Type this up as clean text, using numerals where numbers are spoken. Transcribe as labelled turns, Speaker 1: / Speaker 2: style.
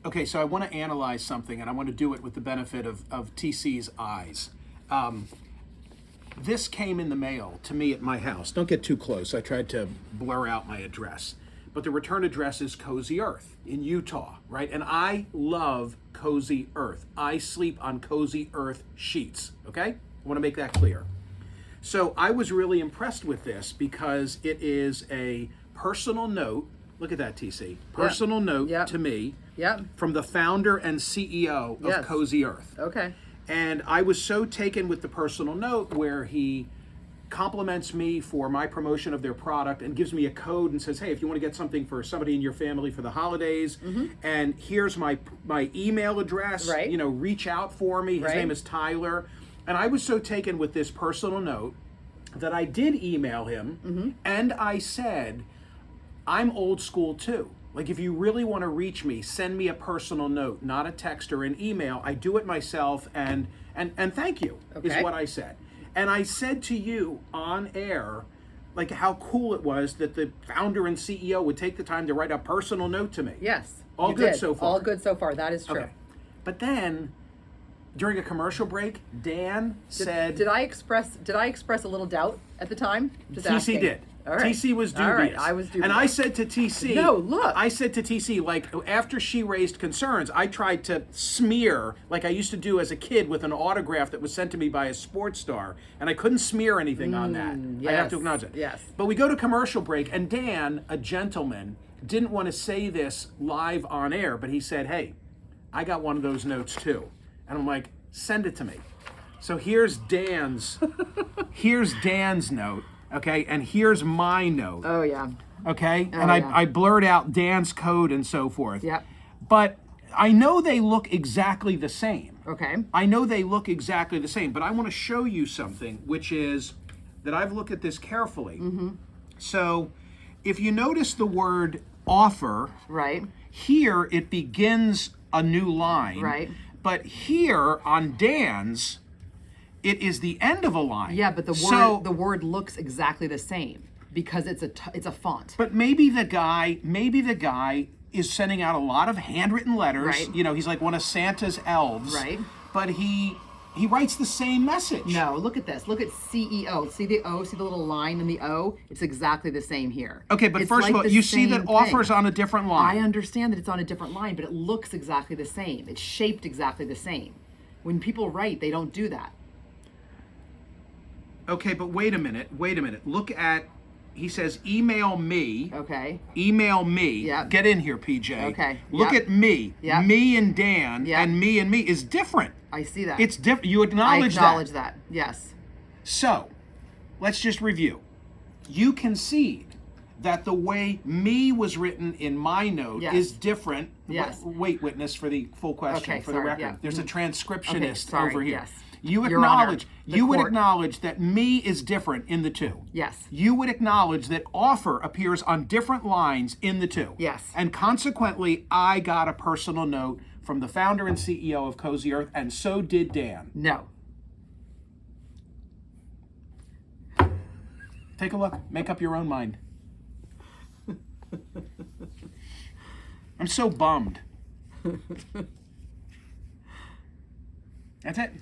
Speaker 1: Okay, so I want to analyze something, and I want to do it with the benefit of TC's eyes. This came in the mail to me at my house. Don't get too close. I tried to blur out my address. But the return address is Cozy Earth in Utah, right? And I love Cozy Earth. I sleep on Cozy Earth sheets, okay? I want to make that clear. So I was really impressed with this because it is a personal note. Look at that, TC. Personal note to me from the founder and CEO of Cozy Earth.
Speaker 2: Okay.
Speaker 1: And I was so taken with the personal note where he compliments me for my promotion of their product and gives me a code and says, hey, if you want to get something for somebody in your family for the holidays, and here's my email address, you know, reach out for me. His name is Tyler. And I was so taken with this personal note that I did email him, and I said, I'm old school too. Like, if you really want to reach me, send me a personal note, not a text or an email. I do it myself, and thank you, is what I said. And I said to you on air, like, how cool it was that the founder and CEO would take the time to write a personal note to me.
Speaker 2: Yes.
Speaker 1: All good so far.
Speaker 2: All good so far. That is true. Okay.
Speaker 1: But then, during a commercial break, Dan said...
Speaker 2: Did I express a little doubt at the time? Just
Speaker 1: TC
Speaker 2: asking.
Speaker 1: did.
Speaker 2: All right.
Speaker 1: TC was dubious.
Speaker 2: All right, I was dubious.
Speaker 1: And I said to TC...
Speaker 2: No, look.
Speaker 1: I said to TC, like, after she raised concerns, I tried to smear, like I used to do as a kid with an autograph that was sent to me by a sports star, and I couldn't smear anything on that.
Speaker 2: Yes.
Speaker 1: I have to acknowledge it.
Speaker 2: Yes.
Speaker 1: But we go to commercial break, and Dan, a gentleman, didn't want to say this live on air, but he said, hey, I got one of those notes too. And I'm like, send it to me. So here's Dan's note. Okay, and here's my note.
Speaker 2: Oh, yeah.
Speaker 1: Okay, and I blurred out Dan's code and so forth.
Speaker 2: Yep.
Speaker 1: But I know they look exactly the same.
Speaker 2: Okay.
Speaker 1: I know they look exactly the same, but I want to show you something, which is that I've looked at this carefully. So if you notice the word offer, here it begins a new line. But here on Dan's, it is the end of a line.
Speaker 2: Yeah, but the word looks exactly the same because it's a font.
Speaker 1: But maybe the guy is sending out a lot of handwritten letters. You know, he's like one of Santa's elves. But he writes the same message.
Speaker 2: No, look at this. Look at CEO. See the O? See the little line in the O? It's exactly the same here.
Speaker 1: Okay, but first of all, you see that offer's on a different line.
Speaker 2: I understand that it's on a different line, but it looks exactly the same. It's shaped exactly the same. When people write, they don't do that.
Speaker 1: Okay, but wait a minute. Look at, he says, email me.
Speaker 2: Okay.
Speaker 1: Email me.
Speaker 2: Yep.
Speaker 1: Get in here, PJ.
Speaker 2: Okay.
Speaker 1: Look at me.
Speaker 2: Yep.
Speaker 1: Me and Dan
Speaker 2: Yep.
Speaker 1: and me is different.
Speaker 2: I see that.
Speaker 1: It's different. You acknowledge that.
Speaker 2: I acknowledge that. Yes.
Speaker 1: So, let's just review. You concede that the way me was written in my note is different.
Speaker 2: Yes.
Speaker 1: Wait, witness, for the full question, for the record.
Speaker 2: Yeah.
Speaker 1: There's a transcriptionist over here.
Speaker 2: Yes.
Speaker 1: You would acknowledge that me is different in the two.
Speaker 2: Yes.
Speaker 1: You would acknowledge that offer appears on different lines in the two.
Speaker 2: Yes.
Speaker 1: And consequently, I got a personal note from the founder and CEO of Cozy Earth, and so did Dan.
Speaker 2: No.
Speaker 1: Take a look. Make up your own mind. I'm so bummed. That's it.